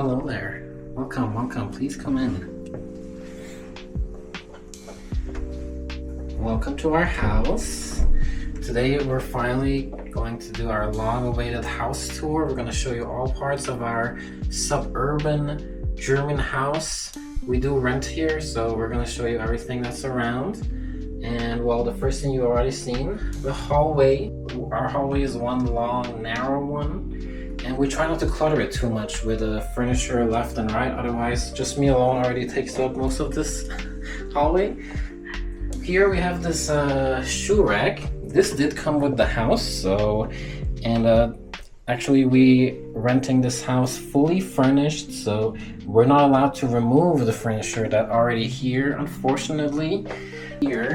Hello there. Welcome, welcome. Please come in. Welcome to our house. Today we're finally going to do our long-awaited house tour. We're going to show you all parts of our suburban German house. We do rent here, so we're going to show you everything that's around. And well, the first thing you've already seen, the hallway. Our hallway is one long, narrow one, and we try not to clutter it too much with furniture left and right. Otherwise, just me alone already takes up most of this hallway. Here we have this shoe rack. This did come with the house, so, and actually we renting this house fully furnished, so we're not allowed to remove the furniture that already here, unfortunately. Here,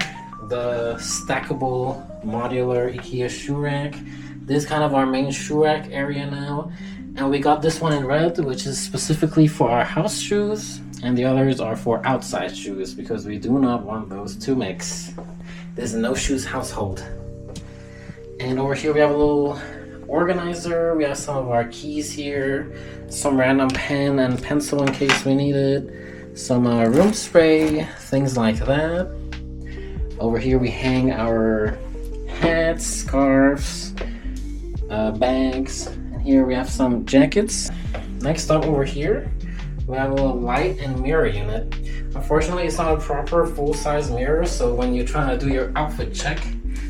the stackable modular IKEA shoe rack. This is kind of our main shoe rack area now, and we got this one in red, which is specifically for our house shoes, and the others are for outside shoes because we do not want those to mix. This is a no shoes household. And over here we have a little organizer. We have some of our keys here, some random pen and pencil in case we need it, some room spray, things like that. Over here we hang our hats, scarves, bags, and here we have some jackets. Next up over here, we have a little light and mirror unit. Unfortunately, it's not a proper full-size mirror, so when you try to do your outfit check,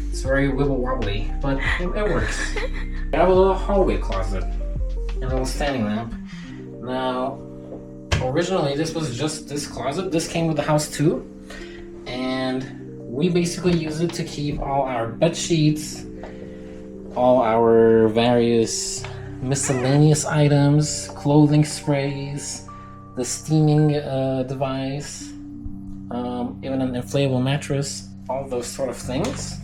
it's very wibble-wobbly, but it works. We have a little hallway closet and a little standing lamp. Now, originally this was just this closet. This came with the house too, and we basically use it to keep all our bed sheets, all our various miscellaneous items, clothing sprays, the steaming device, even an inflatable mattress, all those sort of things.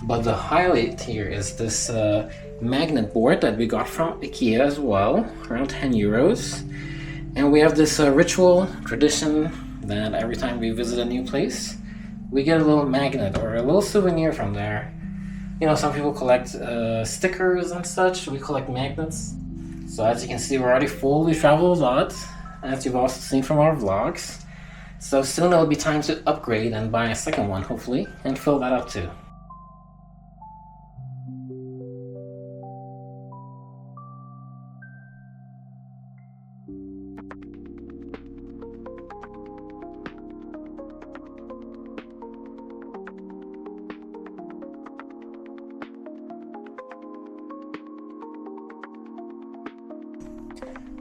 But the highlight here is this magnet board that we got from IKEA as well, around 10 euros. And we have this ritual tradition that every time we visit a new place, we get a little magnet or a little souvenir from there. You know, some people collect stickers and such. We collect magnets. So as you can see, we're already full. We travel a lot, as you've also seen from our vlogs. So soon it'll be time to upgrade and buy a second one, hopefully, and fill that up too.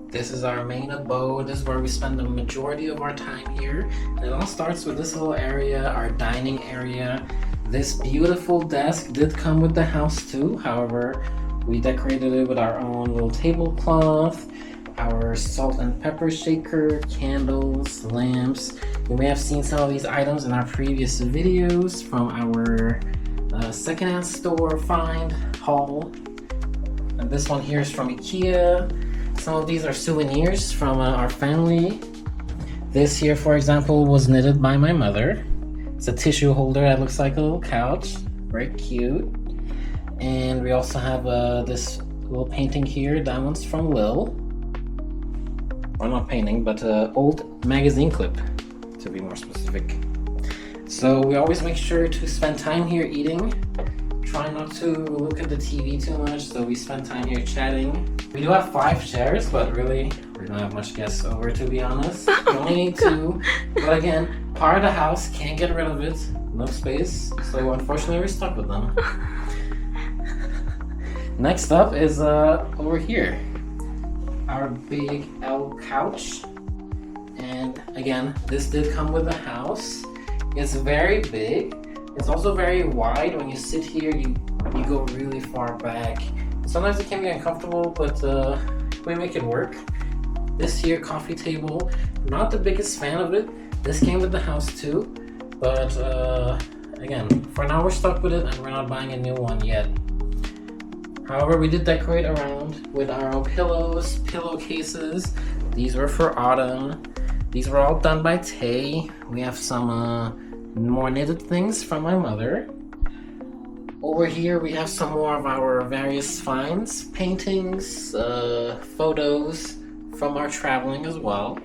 This is our main abode. This is where we spend the majority of our time here. And it all starts with this little area, our dining area. This beautiful desk did come with the house too. However, we decorated it with our own little tablecloth, our salt and pepper shaker, candles, lamps. You may have seen some of these items in our previous videos from our secondhand store find haul. And this one here is from IKEA. Some of these are souvenirs from our family. This here, for example, was knitted by my mother. It's a tissue holder that looks like a little couch. Very cute. And we also have this little painting here. That one's from Lil. Or not painting, but old magazine clip, to be more specific. So we always make sure to spend time here eating. Try not to look at the TV too much, so we spend time here chatting. We do have 5 chairs, but really, we don't have much guests over, to be honest. We only need 2. But again, part of the house, can't get rid of it. No space, so unfortunately we're stuck with them. Next up is over here, our big L couch. And again, this did come with the house. It's very big. It's also very wide. When you sit here, you go really far back. Sometimes it can be uncomfortable, but we make it work. This here coffee table, not the biggest fan of it. This came with the house too, but again, for now we're stuck with it and we're not buying a new one yet. However, we did decorate around with our own pillows, pillowcases. These were for autumn. These were all done by Tay. We have some more knitted things from my mother. Over here we have some more of our various finds, paintings, photos from our traveling as well.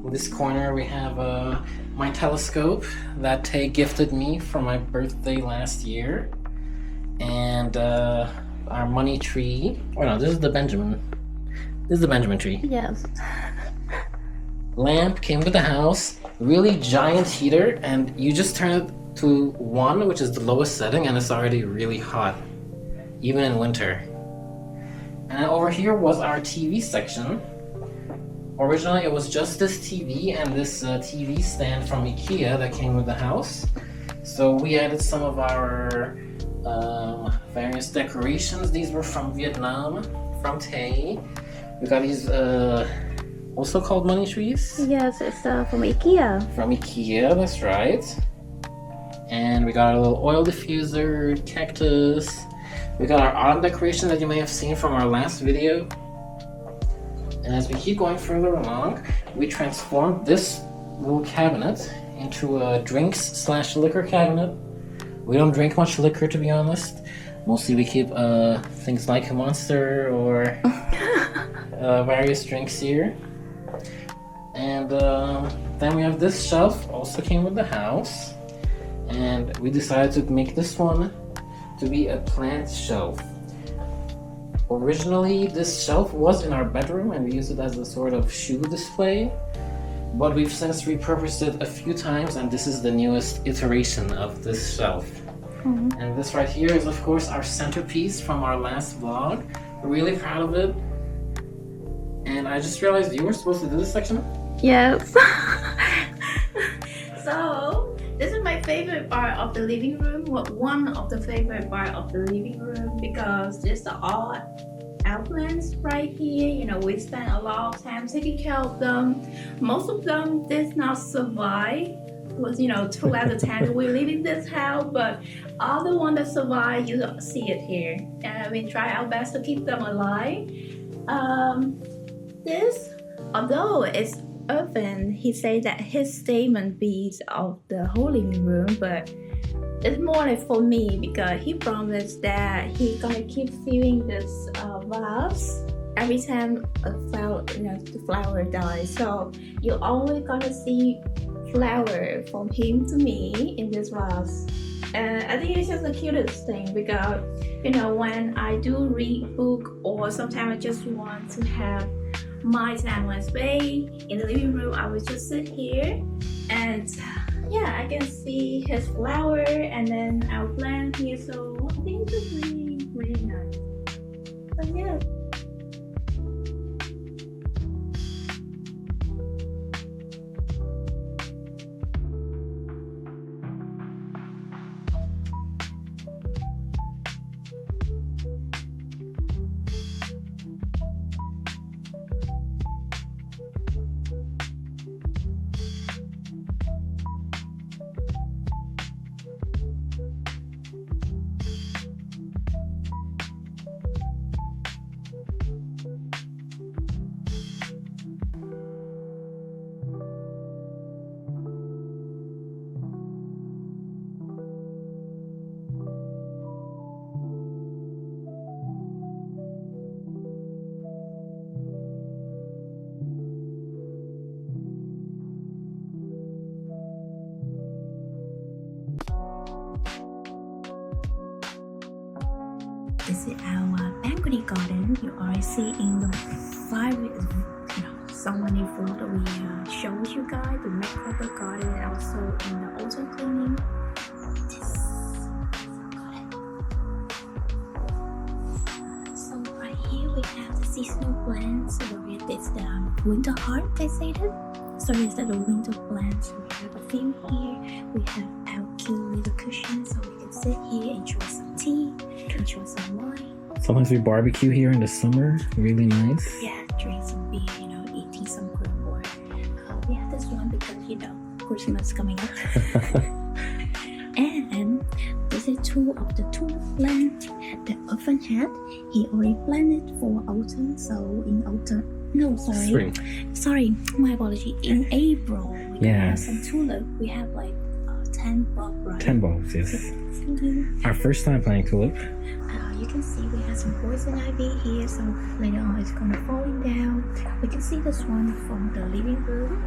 In this corner we have my telescope that Tay gifted me for my birthday last year. And our money tree. Oh no, this is the Benjamin. This is the Benjamin tree. Yes. Lamp came with the house. Really giant heater, and you just turn it to 1, which is the lowest setting, and it's already really hot, even in winter. And over here was our TV section. Originally it was just this TV and this TV stand from IKEA that came with the house. So we added some of our various decorations. These were from Vietnam, from Tay. We got these also called money trees. Yes, it's from IKEA. From IKEA, that's right. And we got a little oil diffuser, cactus. We got our autumn decoration that you may have seen from our last video. And as we keep going further along, we transformed this little cabinet into a drinks/liquor cabinet. We don't drink much liquor, to be honest. Mostly we keep things like Monster or various drinks here. And then we have this shelf, also came with the house. And we decided to make this one to be a plant shelf. Originally, this shelf was in our bedroom and we used it as a sort of shoe display. But we've since repurposed it a few times, and this is the newest iteration of this shelf. Mm-hmm. And this right here is, of course, our centerpiece from our last vlog. We're really proud of it. And I just realized you were supposed to do this section. Yes. So, this is my favorite part of the living room. One of the favorite part of the living room, because there's all our plants right here. You know, we spend a lot of time taking care of them. Most of them did not survive. It was, 2 out of 10 we live in this house, but all the ones that survive, you don't see it here. And we try our best to keep them alive. This, although it's open, he said that his statement piece of the whole living room, but it's more like for me, because he promised that he's gonna keep filling this vase every time a flower, the flower dies. So you're always gonna see flower from him to me in this vase. And I think it's just the cutest thing, because when I do read book, or sometimes I just want to have my time and space in the living room, I will just sit here and I can see his flower and then our plant here. So I think it's really, really nice. But yeah. This is our balcony garden. You already see in the so many photos we showed you guys, the makeover garden, and also in the autumn cleaning. So right here we have the seasonal plants. So it's the winter heart, they say that. So it's the winter plants. We have a few here. We have our cute little cushions, so we can sit here, enjoy some tea, enjoy some wine. Sometimes we barbecue here in the summer, really nice. Yeah, drink some beer, eating some grilled pork. We have this one because, Christmas coming up. And this is two of the tulip plants that Irfan had. He already planted for autumn, so in autumn. No, sorry. Spring. Sorry, my apology. In April, we have some tulip. We have like 10 bulbs, right? 10 bulbs, yes. Our first time planting tulip. you can see we have some poison ivy here, so later on it's gonna falling down. We can see this one from the living room.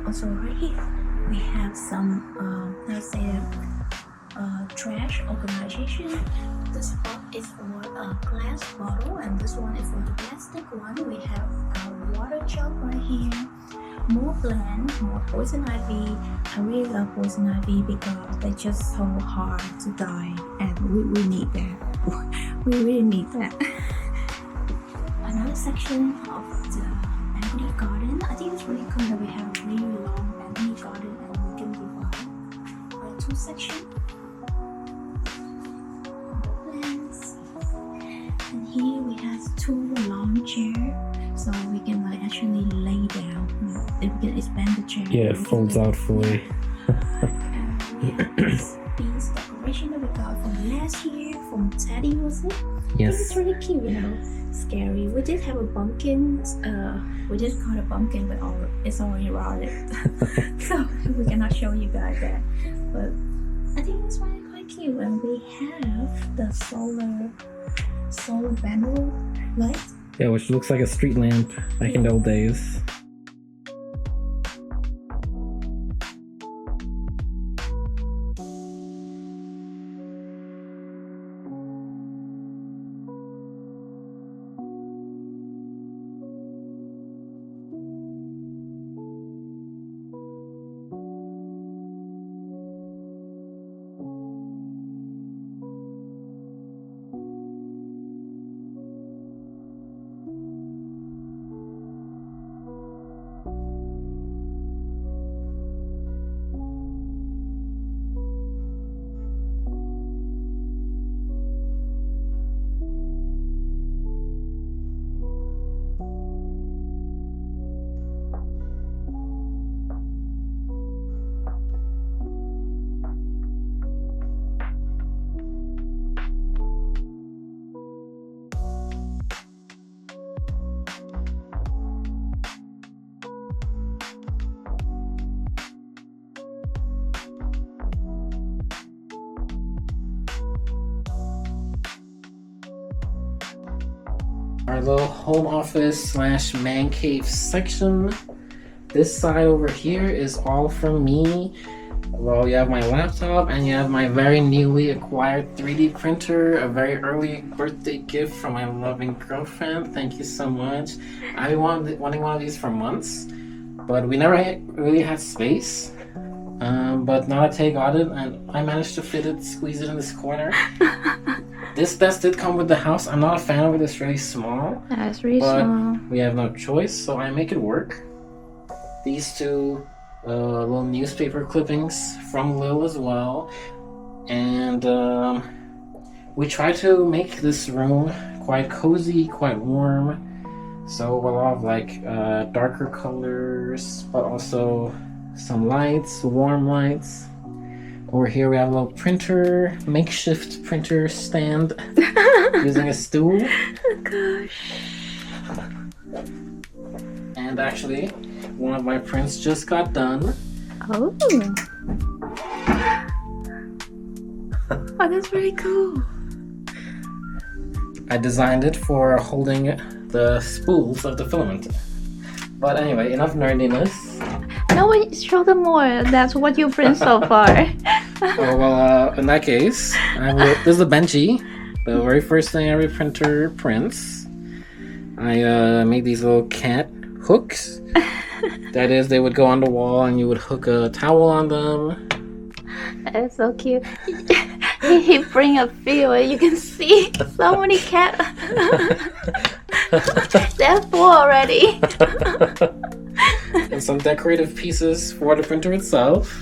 Also right here we have some let's say trash organization. This pot is for a glass bottle, and this one is for the plastic one. We have a water jug right here, more blend, more poison ivy. I really love poison ivy because they're just so hard to die, and we need that. We really need that. Another section of the balcony garden. I think it's really cool that we have a really long balcony garden, and we can divide by 2 sections. And here we have 2 long chairs, so we can like actually lay down. We can expand the chair. Yeah, it folds out fully. We have this piece decoration that we got from last year from Teddy, was it? Yes. It's really cute, you know. Scary. We did have a pumpkin. We just caught a pumpkin, but it's already rotted, so we cannot show you guys that. But I think it's really quite cute, and we have the solar panel light. Yeah, which looks like a street lamp back in the old days. Our little home office slash man cave section. This side over here is all from me. Well, you have my laptop and you have my very newly acquired 3D printer, a very early birthday gift from my loving girlfriend. Thank you so much. I've been wanting one of these for months, but we never really had space. But now that Tay got it, and I managed to squeeze it in this corner. This desk did come with the house. I'm not a fan of it. It's really small. Yeah, it's really but small. We have no choice, so I make it work. These 2 little newspaper clippings from Lil as well. And we try to make this room quite cozy, quite warm. So we'll have like darker colors, but also some lights, warm lights. Over here we have a little printer, makeshift printer stand using a stool. Oh gosh. And actually, one of my prints just got done. Oh. Oh, that's really cool. I designed it for holding the spools of the filament. But anyway, enough nerdiness. No, show them more. That's what you print so far. Oh, well, in that case, this is a Benji, the very first thing every printer prints. I made these little cat hooks. That is, they would go on the wall and you would hook a towel on them. That's so cute. He bring a feel, and you can see so many cats. There's 4 already. And some decorative pieces for the printer itself.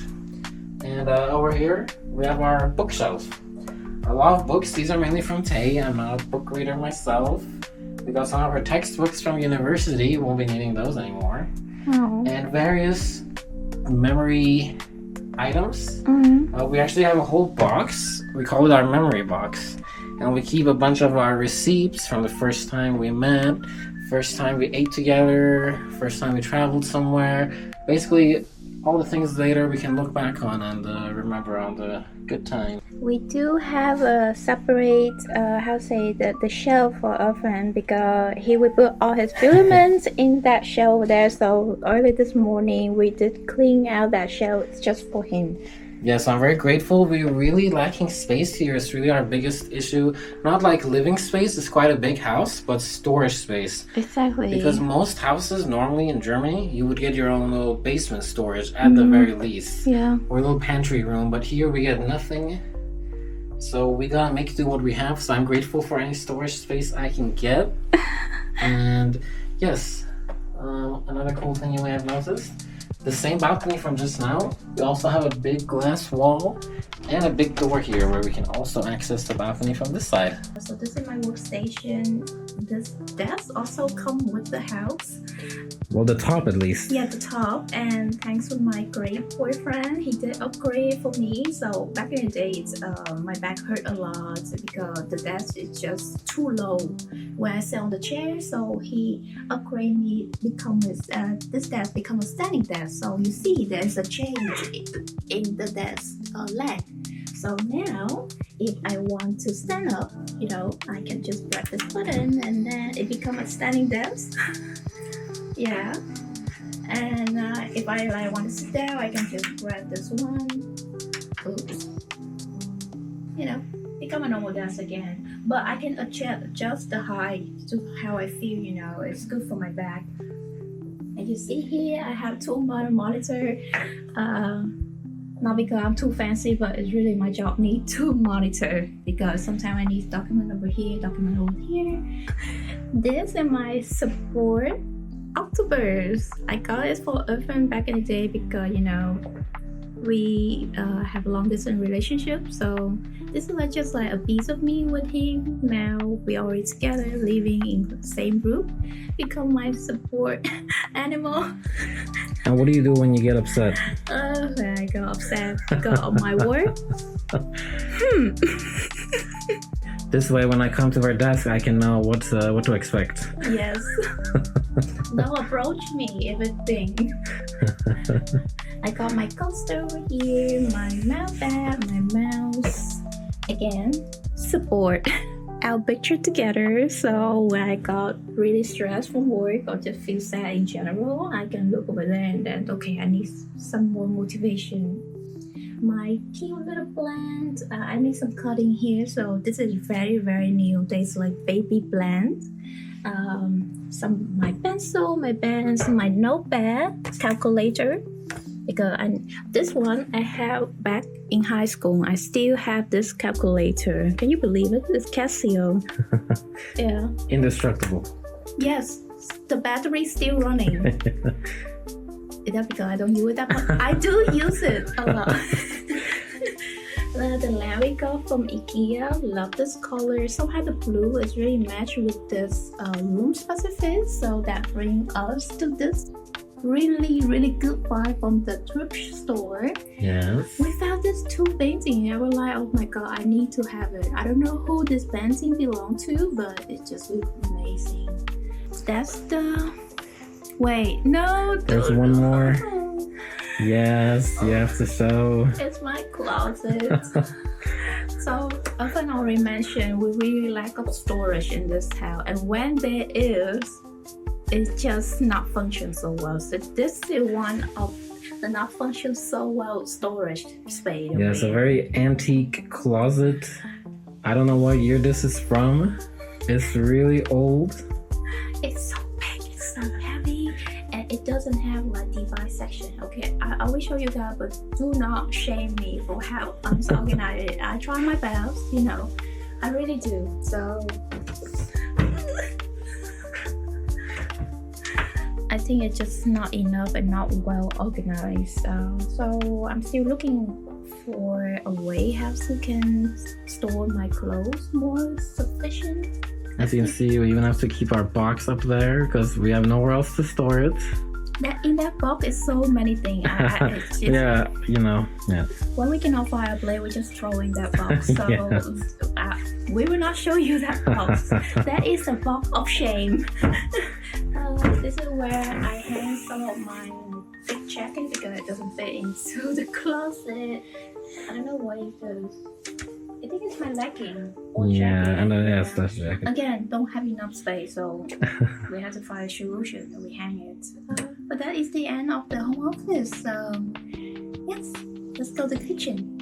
And over here we have our bookshelf. A lot of books. These are mainly from Tay. I'm not a book reader myself. We got some of her textbooks from university. Won't be needing those anymore. Oh. And various memory items. Mm-hmm. We actually have a whole box. We call it our memory box. And we keep a bunch of our receipts from the first time we met, first time we ate together, first time we traveled somewhere. Basically, all the things later we can look back on and remember all the good times. We do have a separate, the shelf for Irvin because he will put all his filaments in that shelf there. So early this morning we did clean out that shelf just for him. Yes, I'm very grateful. We're really lacking space here. It's really our biggest issue. Not like living space, it's quite a big house, but storage space. Exactly. Because most houses normally in Germany, you would get your own little basement storage at the very least. Yeah. Or a little pantry room, but here we get nothing. So we gotta make do what we have. So I'm grateful for any storage space I can get. And yes, another cool thing you may have noticed. The same balcony from just now, we also have a big glass wall and a big door here where we can also access the balcony from this side. So this is my workstation. This desk also come with the house. Well, the top at least. Yeah, the top. And thanks to my great boyfriend, he did upgrade for me. So back in the days, my back hurt a lot because the desk is just too low when I sit on the chair. So he upgraded me, this desk become a standing desk. So you see there's a change in the desk leg. So now, if I want to stand up, I can just press this button and then it becomes a standing desk. Yeah. And if I want to sit down, I can just grab this one. Oops. Become a normal desk again. But I can adjust the height to how I feel, it's good for my back. And you see here, I have two monitor. Not because I'm too fancy, but it's really my job need to monitor because sometimes I need document over here, document over here. This is my support octopus. I got it for Irvin back in the day because we have a long distance relationship. So this is just like a piece of me with him. Now we already together, living in the same group. Become my support animal. And what do you do when you get upset? When I go upset because of my work. This way, when I come to our desk, I can know what to expect. Yes. Don't approach me, everything. I got my coaster over here, my mouse pad, my mouse. Again, support our picture together. So when I got really stressed from work or just feel sad in general, I can look over there and then, okay, I need some more motivation. My cute little plant, I need some cutting here. So this is very, very new. There's like baby plant. My pencil, my pens, my notepad, calculator. Because this one I have back in high school. I still have this calculator. Can you believe it? It's Casio. Yeah. Indestructible. Yes, the battery is still running. Is that because I don't use it that much? I do use it a lot. The lamp we got from IKEA. Love this color. Somehow the blue is really matched with this room specific. So that brings us to this really, really good vibe from the thrift store. Yes. We found this two painting. I was like, oh my god, I need to have it. I don't know who this painting belongs to, but it just looks amazing. That's the... Wait, no. There's one more. Yes, you have to show. It's my closet. So, as I already mentioned, we really lack of storage in this house. And when there is, it's just not function so well. So this is one of the not function so well storage space. Yeah, it's a very antique closet. I don't know what year this is from. It's really old. It's so big, it's so heavy, and it doesn't have like device section. Okay, I will show you guys, but do not shame me for how unorganized. I try my best, I really do. So I think it's just not enough and not well organized. So I'm still looking for a way how I can store my clothes more sufficient. As you can see, we even have to keep our box up there because we have nowhere else to store it. In that box is so many things. It's just, yeah, yeah. When we cannot find a blade, we just throw in that box. So Yes. We will not show you that box. That is a box of shame. This is where I hang some of my big jacket because it doesn't fit into the closet. I don't know what it goes. I think it's my legging or jacket. I know, yeah, it's that jacket. Again, don't have enough space, so we have to find a solution and we hang it. But that is the end of the home office. So yes, let's go to the kitchen.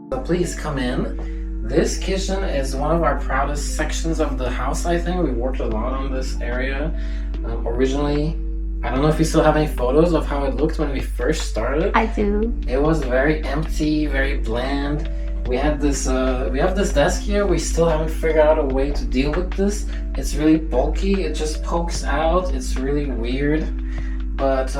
So please come in. This kitchen is one of our proudest sections of the house, I think. We worked a lot on this area. Originally, I don't know if you still have any photos of how it looked when we first started. I do. It was very empty, very bland. We have this desk here. We still haven't figured out a way to deal with this. It's really bulky. It just pokes out. It's really weird. But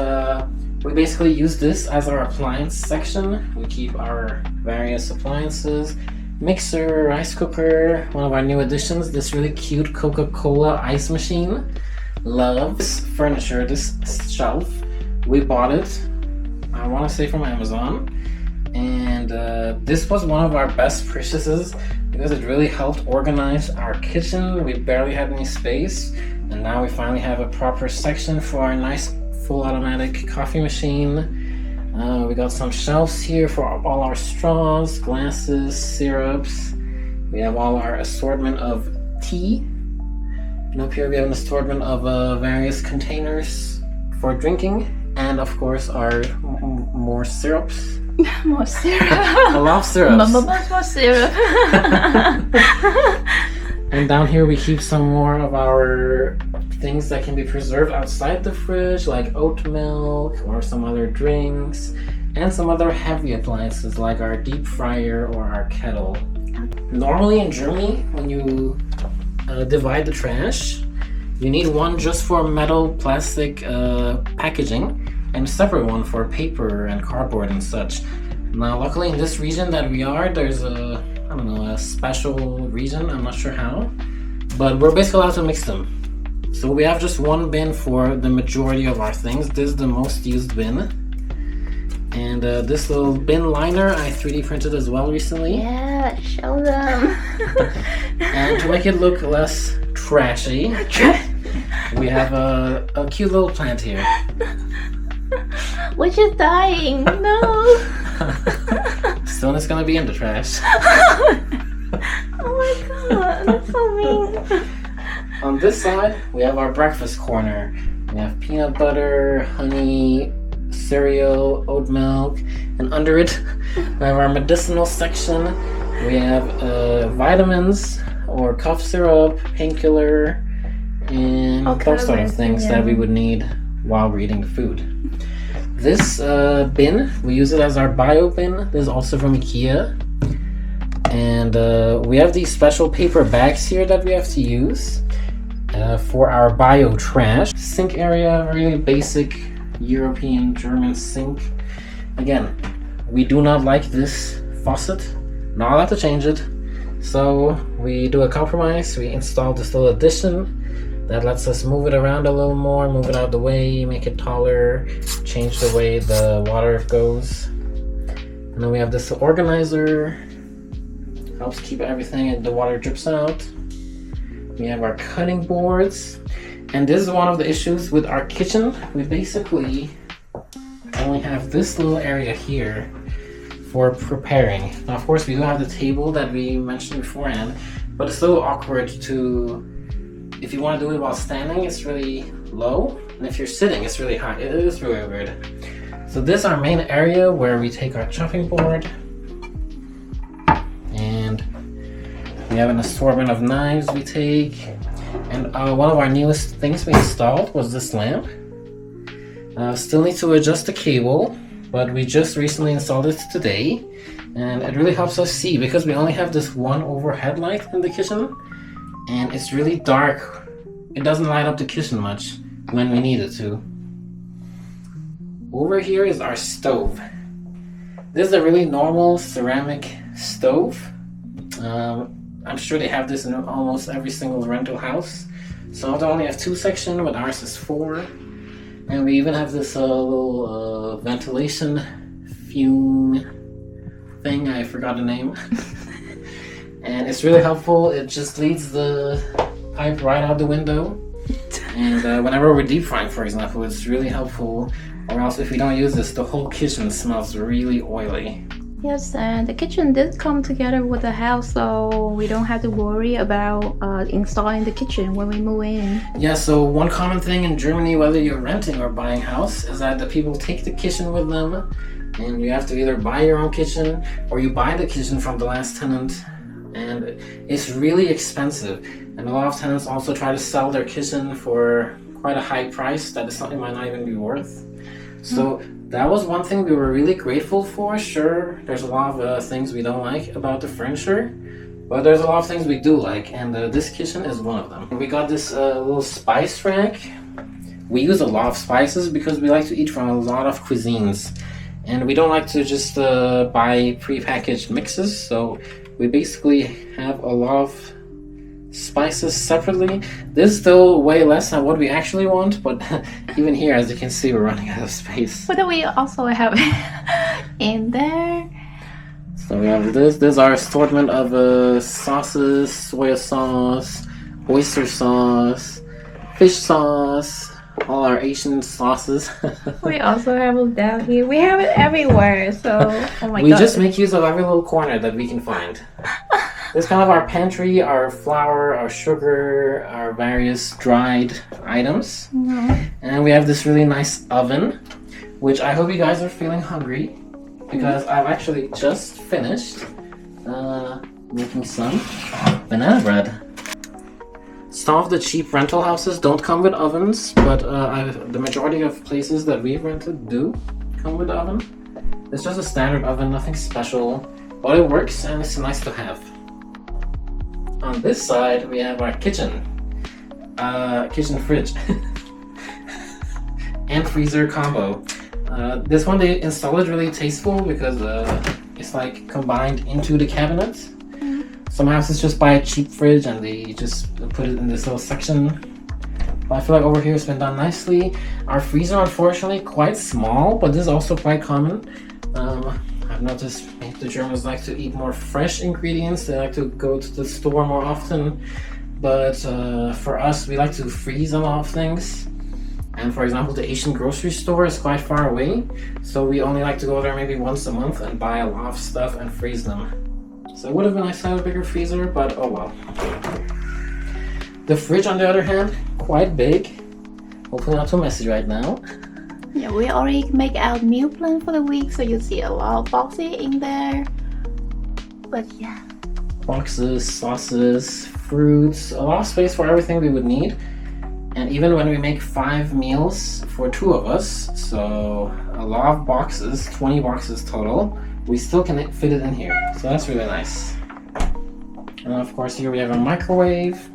we basically use this as our appliance section. We keep our various appliances. Mixer, rice cooker, one of our new additions, this really cute Coca-Cola ice machine. Love this furniture, this shelf. We bought it, I want to say from Amazon. And this was one of our best purchases because it really helped organize our kitchen. We barely had any space. And now we finally have a proper section for our nice full automatic coffee machine. We got some shelves here for all our straws, glasses, syrups. We have all our assortment of tea. And up here we have an assortment of various containers for drinking. And of course our more syrups. More syrup. I love syrups. More syrup. And down here we keep some more of our things that can be preserved outside the fridge, like oat milk or some other drinks, and some other heavy appliances like our deep fryer or our kettle. Normally in Germany, when you divide the trash, you need one just for metal, plastic packaging, and a separate one for paper and cardboard and such. Now, luckily in this region that we are, there's a special region, I'm not sure how, but we're basically allowed to mix them. So we have just one bin for the majority of our things. This is the most used bin. And this little bin liner I 3D printed as well recently. Yeah, show them. And to make it look less trashy, we have a cute little plant here. Which is dying. No. Soon it's gonna be in the trash. Oh my god, that's so mean. On this side, we have our breakfast corner. We have peanut butter, honey, cereal, oat milk, and under it, we have our medicinal section. We have vitamins or cough syrup, painkiller, and those sort of things that we would need while we're eating the food. This bin, we use it as our bio bin. This is also from IKEA. And we have these special paper bags here that we have to use for our bio trash. Sink area, really basic European German sink. Again, we do not like this faucet. Not allowed to change it. So we do a compromise. We install this little addition that lets us move it around a little more, move it out of the way, make it taller, change the way the water goes. And then we have this organizer. Helps keep everything and the water drips out. We have our cutting boards. And this is one of the issues with our kitchen. We basically only have this little area here for preparing. Now, of course, we do have the table that we mentioned beforehand, but it's a little awkward to, if you want to do it while standing, it's really low, and if you're sitting, it's really high. It is really weird. So this is our main area where we take our chopping board, and we have an assortment of knives we take. And one of our newest things we installed was this lamp. Still need to adjust the cable, but we just recently installed it today, and it really helps us see because we only have this one overhead light in the kitchen, and it's really dark. It doesn't light up the kitchen much when we need it to. Over here is our stove. This is a really normal ceramic stove. I'm sure they have this in almost every single rental house. Some of them only have 2 sections, but ours is 4. And we even have this little ventilation fume thing. I forgot the name. And it's really helpful. It just leads the pipe right out the window. And whenever we're deep frying, for example, it's really helpful. Or else if we don't use this, the whole kitchen smells really oily. Yes, and the kitchen did come together with the house, so we don't have to worry about installing the kitchen when we move in. Yeah, so one common thing in Germany, whether you're renting or buying a house, is that the people take the kitchen with them, and you have to either buy your own kitchen or you buy the kitchen from the last tenant, and it's really expensive. And a lot of tenants also try to sell their kitchen for quite a high price that is something might not even be worth. So that was one thing we were really grateful for. Sure, there's a lot of things we don't like about the furniture, but there's a lot of things we do like, and this kitchen is one of them. We got this little spice rack. We use a lot of spices because we like to eat from a lot of cuisines, and we don't like to just buy pre-packaged mixes, so we basically have a lot of spices separately. This is still way less than what we actually want, but even here, as you can see, we're running out of space. But we also have in there. So we have this. This is our assortment of sauces: soy sauce, oyster sauce, fish sauce, all our Asian sauces. We also have it down here. We have it everywhere, so oh my god. We just make use of every little corner that we can find. This is kind of our pantry, our flour, our sugar, our various dried items. Mm-hmm. And we have this really nice oven, which I hope you guys are feeling hungry, because I've actually just finished making some banana bread. Some of the cheap rental houses don't come with ovens, but the majority of places that we've rented do come with oven. It's just a standard oven, nothing special, but it works and it's nice to have. On this side, we have our kitchen fridge and freezer combo. This one they installed really tasteful because it's like combined into the cabinet. Some houses just buy a cheap fridge and they just put it in this little section. But I feel like over here it's been done nicely. Our freezer, unfortunately, quite small, but this is also quite common. I've noticed the Germans like to eat more fresh ingredients. They like to go to the store more often. But for us, we like to freeze a lot of things. And for example, the Asian grocery store is quite far away. So we only like to go there maybe once a month and buy a lot of stuff and freeze them. So it would have been nice to have a bigger freezer, but oh well. The fridge, on the other hand, quite big. Hopefully not too messy right now. Yeah, we already make our meal plan for the week, so you see a lot of boxes in there. But yeah. Boxes, sauces, fruits, a lot of space for everything we would need. And even when we make 5 meals for 2 of us, so a lot of boxes, 20 boxes total, we still can fit it in here. So that's really nice. And of course here we have a microwave.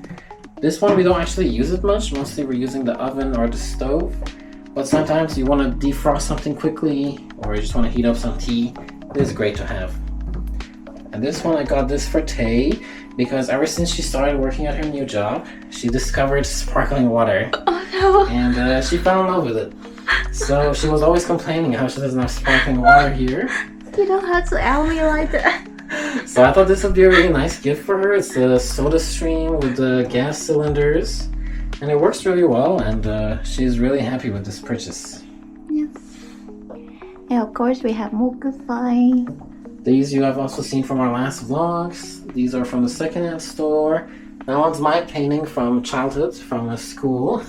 This one we don't actually use it much, mostly we're using the oven or the stove. But sometimes you want to defrost something quickly, or you just want to heat up some tea. This is great to have. And this one, I got this for Tay, because ever since she started working at her new job, she discovered sparkling water. Oh no! And she fell in love with it. So she was always complaining how she doesn't have sparkling water here. You don't have to tell me like that. So I thought this would be a really nice gift for her. It's the soda stream with the gas cylinders. And it works really well, and she's really happy with this purchase. Yes. And of course, we have more good find. These you have also seen from our last vlogs. These are from the secondhand store. That one's my painting from childhood, from a school.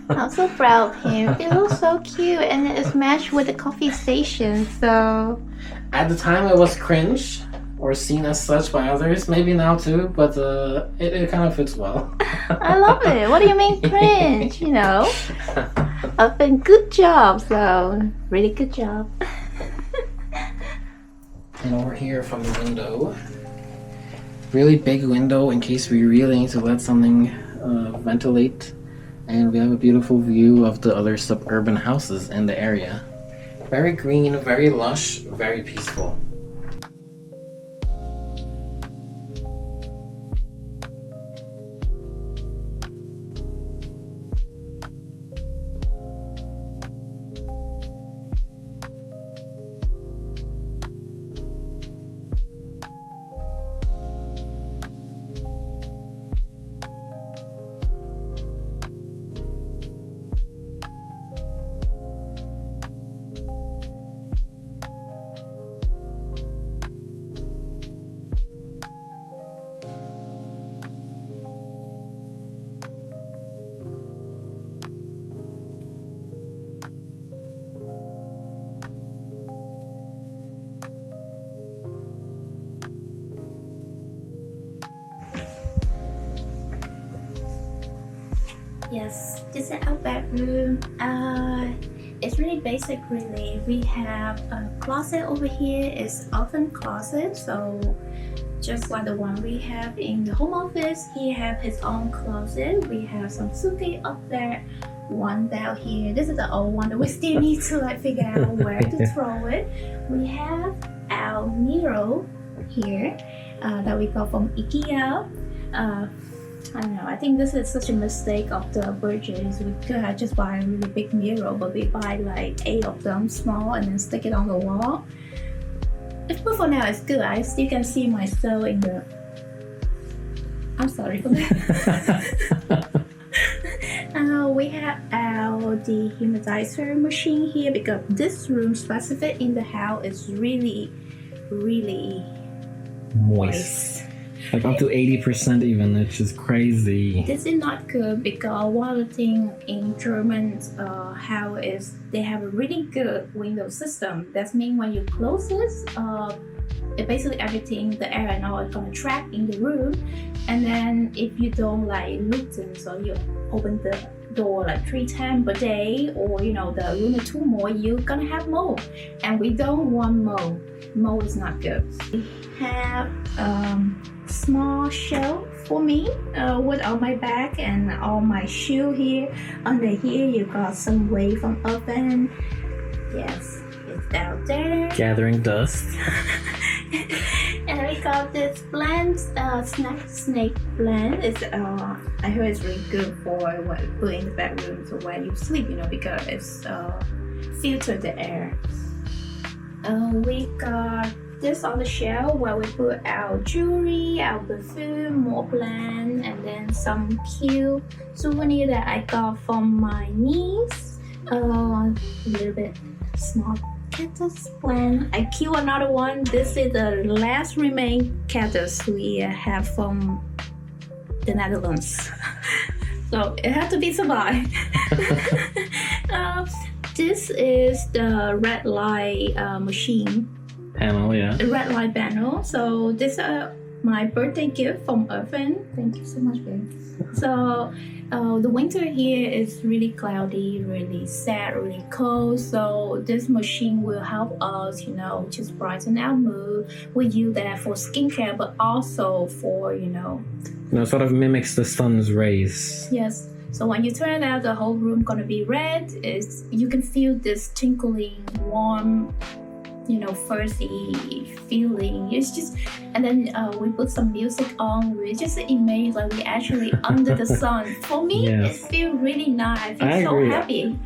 I'm so proud of him. It looks so cute and it's matched with the coffee station, so... At the time it was cringe, or seen as such by others, maybe now too, but it kind of fits well. I love it. What do you mean cringe? You know? I've been good job, so really good job. And over here from the window, really big window in case we really need to let something ventilate. And we have a beautiful view of the other suburban houses in the area. Very green, very lush, very peaceful. Yes, this is our bedroom. It's really basic really. We have a closet over here. It's open closet, so just like the one we have in the home office, he have his own closet. We have some suitcase up there, one down here. This is the old one that we still need to like figure out where to throw it. We have our mirror here that we got from IKEA. I don't know, I think this is such a mistake of the purchase. We could have just buy a really big mirror, but we buy like 8 of them small and then stick it on the wall. But for now it's good. I still can see myself in the... I'm sorry for that. We have our dehumidizer machine here because this room specific in the house is really Moist. Like up to 80% even, it's just crazy. This is not good because one of the things in German house is they have a really good window system. That means when you close this, it basically everything, the air and all is gonna trap in the room. And then if you don't like loosen, so you open the door like 3 times per day, or you know the room is too more, you're gonna have mold. And we don't want mold. Mold is not good. We have small shelf for me with all my bag and all my shoe here. Under here you got some weight from oven. Yes, it's out there. Gathering dust. And we got this blend, snake blend. It's I heard it's really good for what you put in the bedroom so when you sleep, you know, because it's filter the air. We got this on the shelf where we put our jewelry, our perfume, more plant, and then some cute souvenir that I got from my niece. A little bit small cactus plant. I killed another one. This is the last remaining cactus we have from the Netherlands. So it had to be survived. This is the red light machine. Panel, yeah. The red light panel. So this is my birthday gift from Irvin. Thank you so much, babe. So the winter here is really cloudy, really sad, really cold. So this machine will help us, you know, just brighten our mood. We use that for skincare, but also for, you know, sort of mimics the sun's rays. Yes. So when you turn it out, the whole room gonna be red. You can feel this tinkling, warm, you know, fuzzy feeling. It's just, and then we put some music on. We just amazed, like we actually under the sun. For me, yes. It feels really nice. I feel so happy.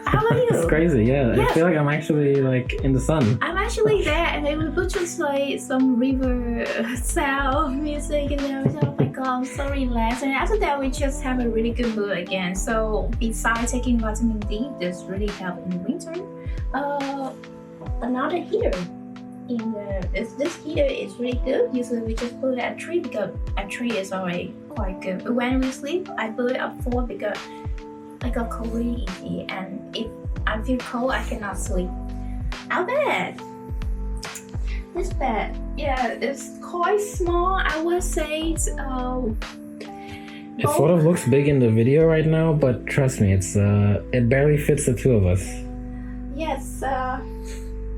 How about you? It's crazy, yeah. Yes. I feel like I'm actually like in the sun. I'm actually there, and then we put just like some river sound music, and then I was like, oh my god, I'm so relaxed. And after that, we just have a really good mood again. So besides taking vitamin D, this really helps in winter. another heater. This heater is really good. Usually we just put it at 3 because at 3 is already quite good. But when we sleep, I put it at 4 because I got cold really easy, and if I feel cold, I cannot sleep. Our bed. This bed, yeah, it's quite small. I would say it's it sort of looks big in the video right now, but trust me, it barely fits the two of us. Yes,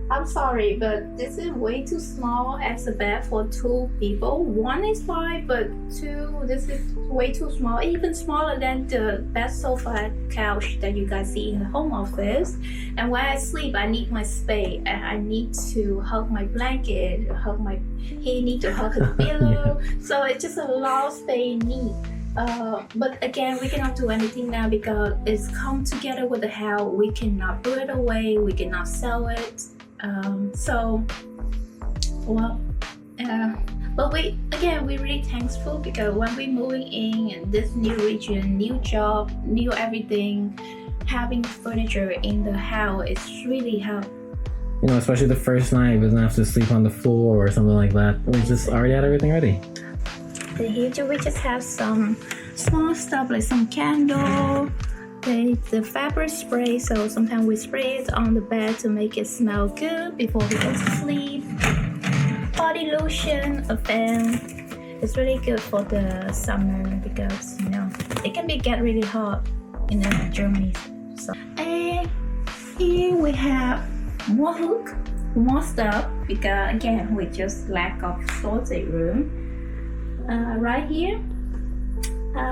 I'm sorry, but this is way too small as a bed for 2 people. 1 is fine, but 2, this is way too small. Even smaller than the best sofa couch that you guys see in the home office. And when I sleep, I need my space. And I need to hug my blanket, he need to hug his pillow. So it's just a lot of space need. But again, we cannot do anything now because it's come together with the house. We cannot put it away, we cannot sell it. But we're really thankful because when we're moving in this new region, new job, new everything, having furniture in the house is really help. You know, especially the first night, we didn't have to sleep on the floor or something like that. We just already had everything ready. The heater, we just have some small stuff like some candle, the fabric spray, so sometimes we spray it on the bed to make it smell good before we go to sleep. Body lotion, a fan. It's really good for the summer because it can get really hot in Germany. So, and here we have more hook, more stuff because again we just lack of storage room. Right here,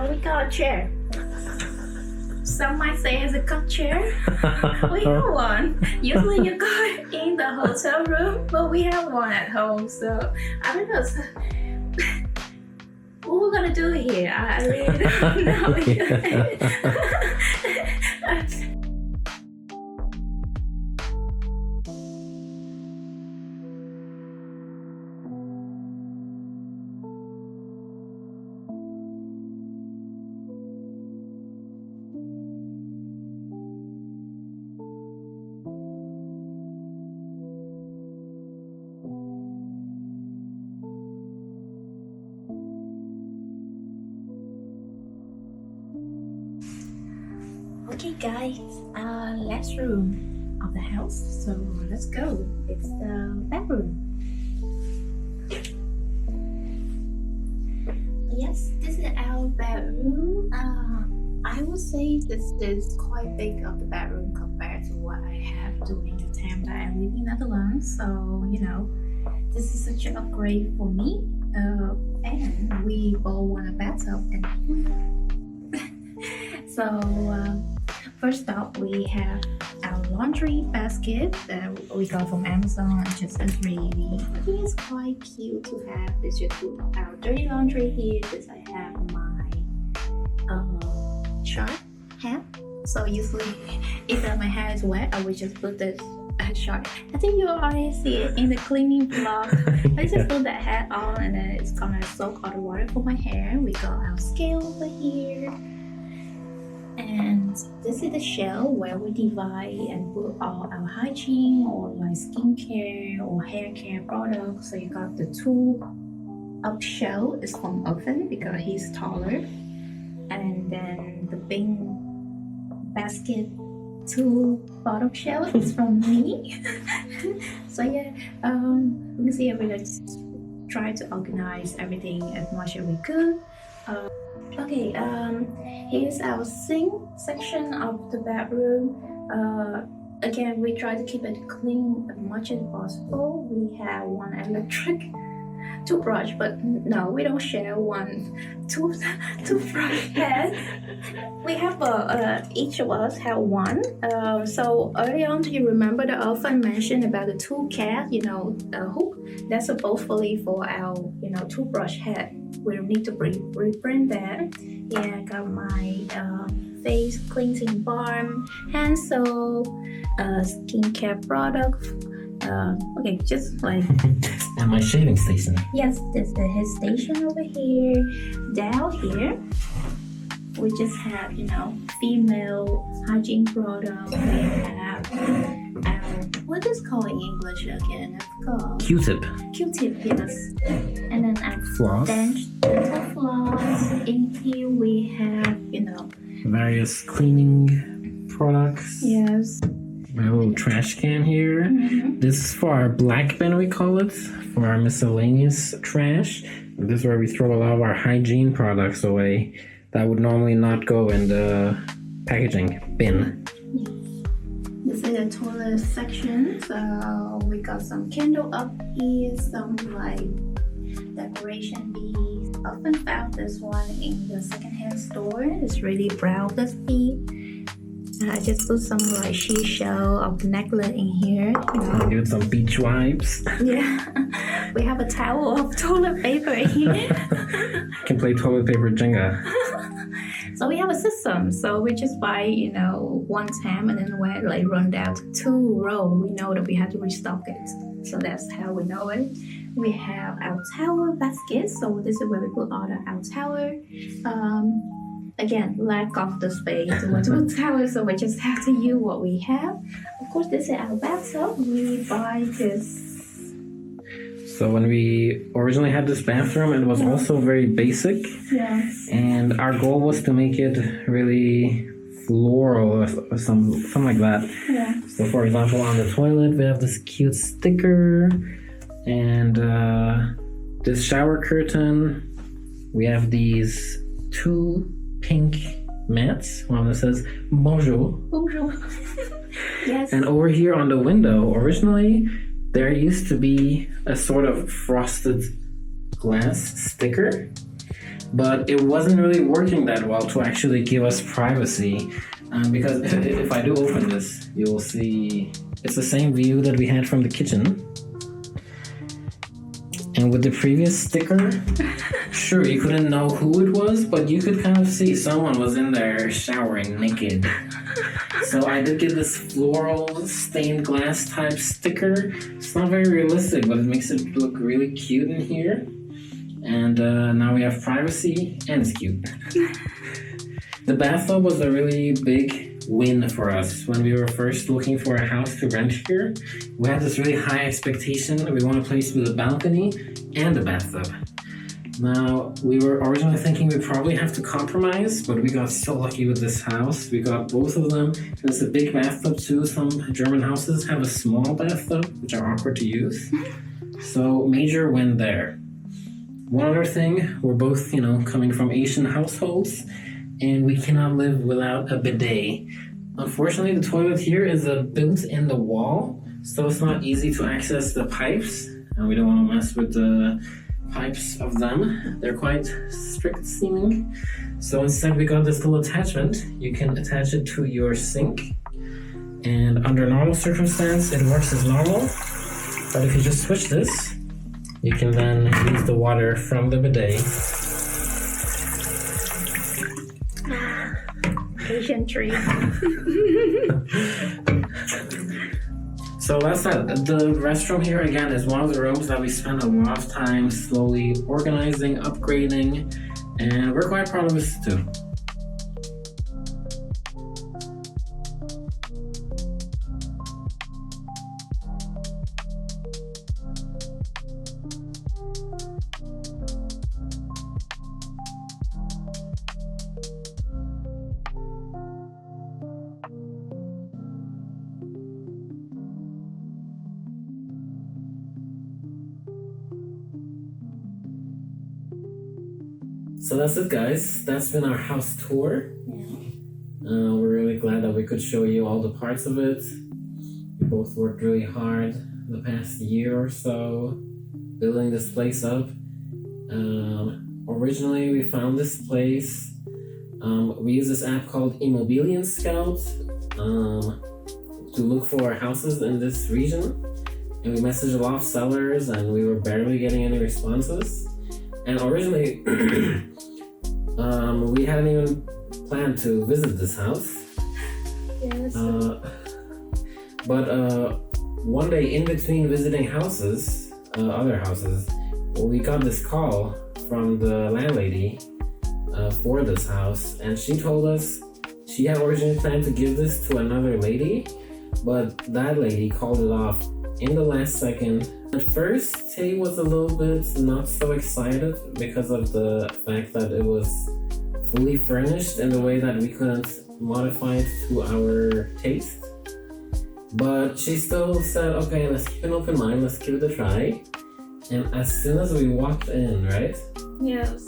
we got a chair. Some might say it's a cup chair. We have one. Usually you go in the hotel room, but we have one at home. So I don't know. What we're gonna do here? I really don't know. Okay guys, last room of the house, so let's go. It's the bedroom. Yes, this is our bedroom. I would say this is quite big of the bedroom compared to what I have during the time that I live in Netherlands. So this is such an upgrade for me. And we both want a bathtub and so first up, we have our laundry basket that we got from Amazon. I think it's quite cute to have. It's just our dirty laundry here. This I have my shirt hat. So usually, if my hair is wet, I will just put this shirt. I think you already see it in the cleaning vlog. I just put that hat on, and then it's gonna soak all the water for my hair. We got our scale over here. And this is the shelf where we divide and put all our hygiene or like skincare or hair care products. So you got the tool up shelf is from Oven because he's taller, and then the big basket tool bottom shelf is from me. So yeah, we can see we just try to organize everything as much as we could. Okay, here's our sink section of the bedroom. Again, we try to keep it clean as much as possible. We have one electric toothbrush, but no, we don't share one toothbrush head. We have each of us have one. So early on, do you remember the often mentioned about the tool cap? Hook that's supposedly for our toothbrush head. We need to reprint that. Yeah, I got my face cleansing balm, hand soap, skincare product. Okay, just like and my shaving station. Yes, this is his station over here. Down here, we just have female hygiene products. We have our what is called in English again? I forgot. Q-tip. Q-tip, yes. And then Floss. dental floss. In here we have, Various cleaning products. yes. We have a little trash can here. Mm-hmm. This is for our black bin, we call it, for our miscellaneous trash. This is where we throw a lot of our hygiene products away that would normally not go in the packaging bin. Yes. This is the toilet section. So we got some candle up here, some like decoration beads. Often found this one in the secondhand store. It's really brown, this bead. I just put some like seashell of necklace in here. Give it some beach vibes. Yeah, we have a towel of toilet paper in here. Can play toilet paper Jenga. So we have a system. So we just buy, one time, and then when it like run out 2 rows, we know that we have to restock it. So that's how we know it. We have our towel basket. So this is where we put all our towel. Again, lack of the space to put towels, so we just have to use what we have. Of course, this is our bathtub. We buy this. So when we originally had this bathroom, it was also very basic. Yes. And our goal was to make it really floral or something like that. Yeah. So for example, on the toilet, we have this cute sticker. And this shower curtain. We have these 2 pink mats. One that says bonjour. Bonjour. Yes. And over here on the window, originally there used to be a sort of frosted glass sticker, but it wasn't really working that well to actually give us privacy. Because if I do open this, you will see it's the same view that we had from the kitchen. And with the previous sticker, sure, you couldn't know who it was, but you could kind of see someone was in there showering naked. So I did get this floral stained glass type sticker. It's not very realistic, but it makes it look really cute in here. And now we have privacy, and it's cute. The bathtub was a really big win for us when we were first looking for a house to rent here. We had this really high expectation. We want a place with a balcony and a bathtub. Now, we were originally thinking we'd probably have to compromise, but we got so lucky with this house. We got both of them. There's a big bathtub too. Some German houses have a small bathtub, which are awkward to use. So, major win there. One other thing, we're both, coming from Asian households, and we cannot live without a bidet. Unfortunately, the toilet here is built in the wall, so it's not easy to access the pipes, and we don't want to mess with the pipes of them. They're quite strict seeming. So instead we got this little attachment. You can attach it to your sink, and under normal circumstance it works as normal, but if you just switch this, you can then use the water from the bidet. Asian tree. So that's that. The restroom here again is one of the rooms that we spend a lot of time slowly organizing, upgrading, and we're quite proud of this too. So that's it, guys. That's been our house tour. We're really glad that we could show you all the parts of it. We both worked really hard the past year or so building this place up. Originally, we found this place. We use this app called Immobilien Scout to look for houses in this region. And we messaged a lot of sellers, and we were barely getting any responses. And originally, we hadn't even planned to visit this house. Yes. But one day in between visiting houses, other houses, we got this call from the landlady for this house, and she told us she had originally planned to give this to another lady, but that lady called it off in the last second. At first, Tay was a little bit not so excited because of the fact that it was fully furnished in the way that we couldn't modify it to our taste. But she still said, okay, let's keep an open mind, let's give it a try. And as soon as we walked in, right? Yes,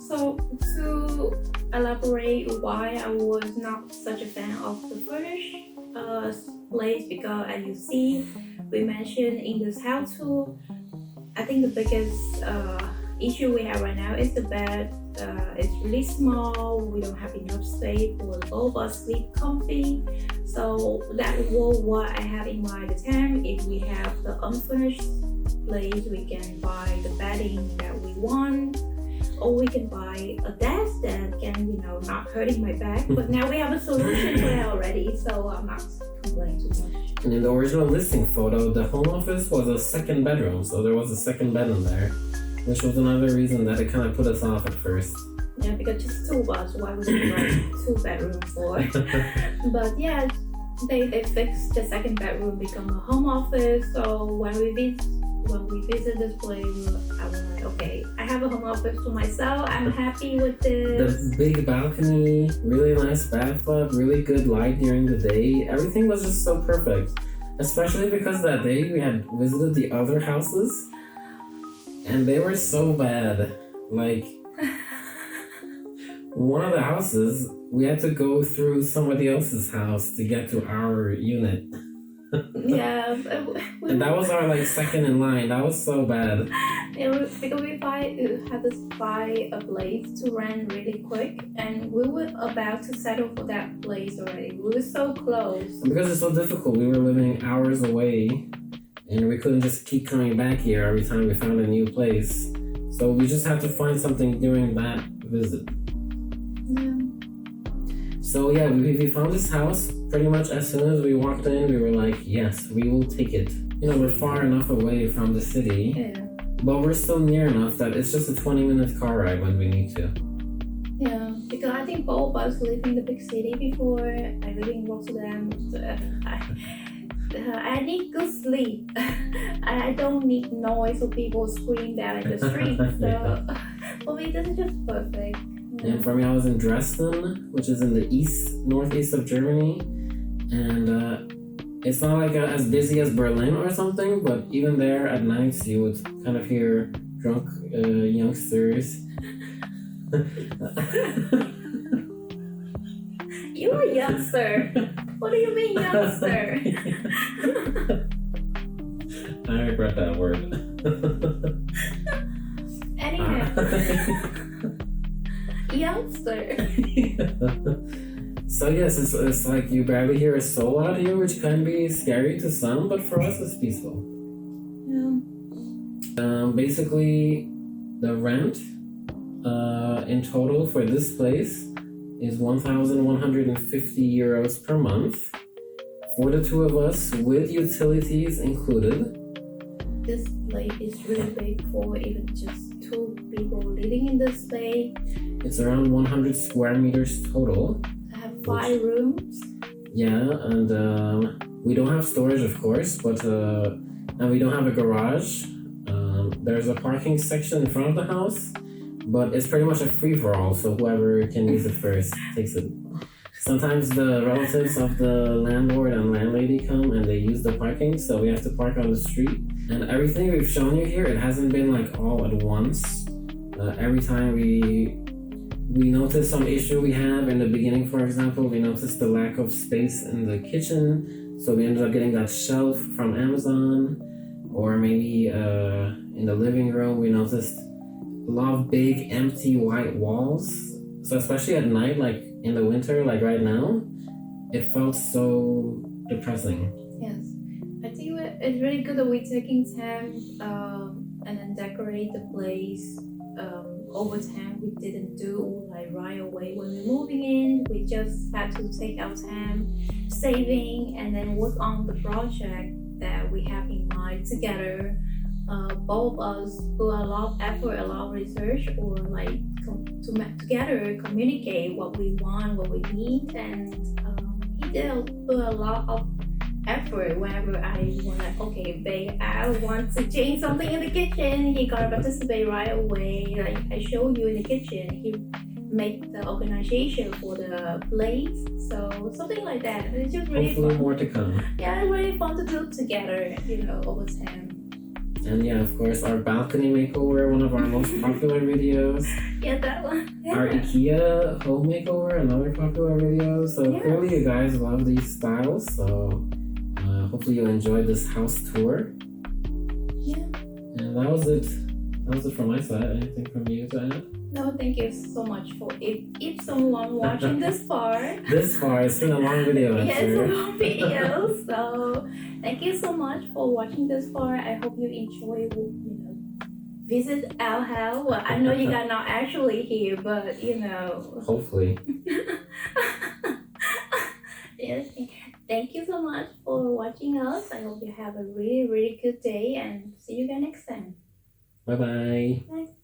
so to elaborate why I was not such a fan of the furnished place, because as you see, we mentioned in this how to, I think the biggest issue we have right now is the bed. It's really small, we don't have enough space for both of us sleep comfy. So that was what I have in mind at the time. If we have the unfurnished place, we can buy the bedding that we want, or we can buy a desk that can, not hurting my back. But now we have a solution to that already, so I'm not complaining too much. And in the original listing photo, the home office was a second bedroom, so there was a second bed in there, which was another reason that it kind of put us off at first. Yeah, because just two of us, why would we like 2 bedrooms for? But yeah, they fixed the second bedroom become a home office. So when we visit this place, I was like, okay, I have a home office to myself. I'm happy with this. The big balcony, really nice bathtub, really good light during the day. Everything was just so perfect. Especially because that day we had visited the other houses and they were so bad. Like, one of the houses, we had to go through somebody else's house to get to our unit. Yeah. And that was our second in line. That was so bad. Because we had to buy a place to rent really quick, and we were about to settle for that place already. We were so close. Because it's so difficult, we were living hours away, and we couldn't just keep coming back here every time we found a new place. So we just had to find something during that visit. Yeah. So yeah, we found this house pretty much as soon as we walked in. We were like, yes, we will take it. We're far enough away from the city, Yeah. but we're still near enough that it's just a 20-minute car ride when we need to. Yeah, because I think both of us live in the big city before. I live in Rotterdam. I need good sleep. I don't need noise or people scream down in the street. So for me, this is just perfect. And for me, I was in Dresden, which is in the northeast of Germany, and it's not as busy as Berlin or something, but even there at nights you would kind of hear drunk youngsters. You're a youngster. What do you mean, youngster? I regret that word. Anyhow. Youngster. So yes, it's like you barely hear a soul out here, which can be scary to some, but for us it's peaceful. Yeah. Basically, the rent in total for this place is 1,150 euros per month for the two of us, with utilities included. This place is really big for even just 2 people living in this place. It's around 100 square meters total. I have 5 rooms. Yeah, and we don't have storage, of course, but and we don't have a garage. There's a parking section in front of the house, but it's pretty much a free-for-all, so whoever can use it first takes it. Sometimes the relatives of the landlord and landlady come and they use the parking, so we have to park on the street. And everything we've shown you here, it hasn't been all at once. Every time we notice some issue we have in the beginning, for example, we noticed the lack of space in the kitchen, so we ended up getting that shelf from Amazon. Or maybe in the living room, we noticed a lot of big empty white walls. So especially at night, in the winter, right now, it felt so depressing. Yes, I think it's really good that we're taking time and then decorate the place. Over time, we didn't do right away when we're moving in. We just had to take our time, saving, and then work on the project that we have in mind together. Both of us put a lot of effort, a lot of research, or together communicate what we want, what we need, and he did put a lot of effort whenever I want like, okay, babe, I want to change something in the kitchen. He gonna participate right away. Like I show you in the kitchen, he make the organization for the plates. So something like that. It's just really Hopefully fun. more to come. Yeah, it's really fun to do together, over time. And yeah, of course, our balcony makeover, one of our most popular videos. Yeah, that one. Yeah. Our IKEA home makeover, another popular video. So Yes. clearly you guys love these styles. So hopefully you enjoyed this house tour. Yeah. And that was it. That was it from my side. Anything from you to add? No, thank you so much for if someone watching this far. This far, it's been a long video, I'm Yes, sure. a long video. So thank you so much for watching this far. I hope you enjoy, visit our house. Well, I know you guys not actually here, but Hopefully. Yes. Thank you so much for watching us. I hope you have a really, really good day and see you guys next time. Bye-bye. Bye.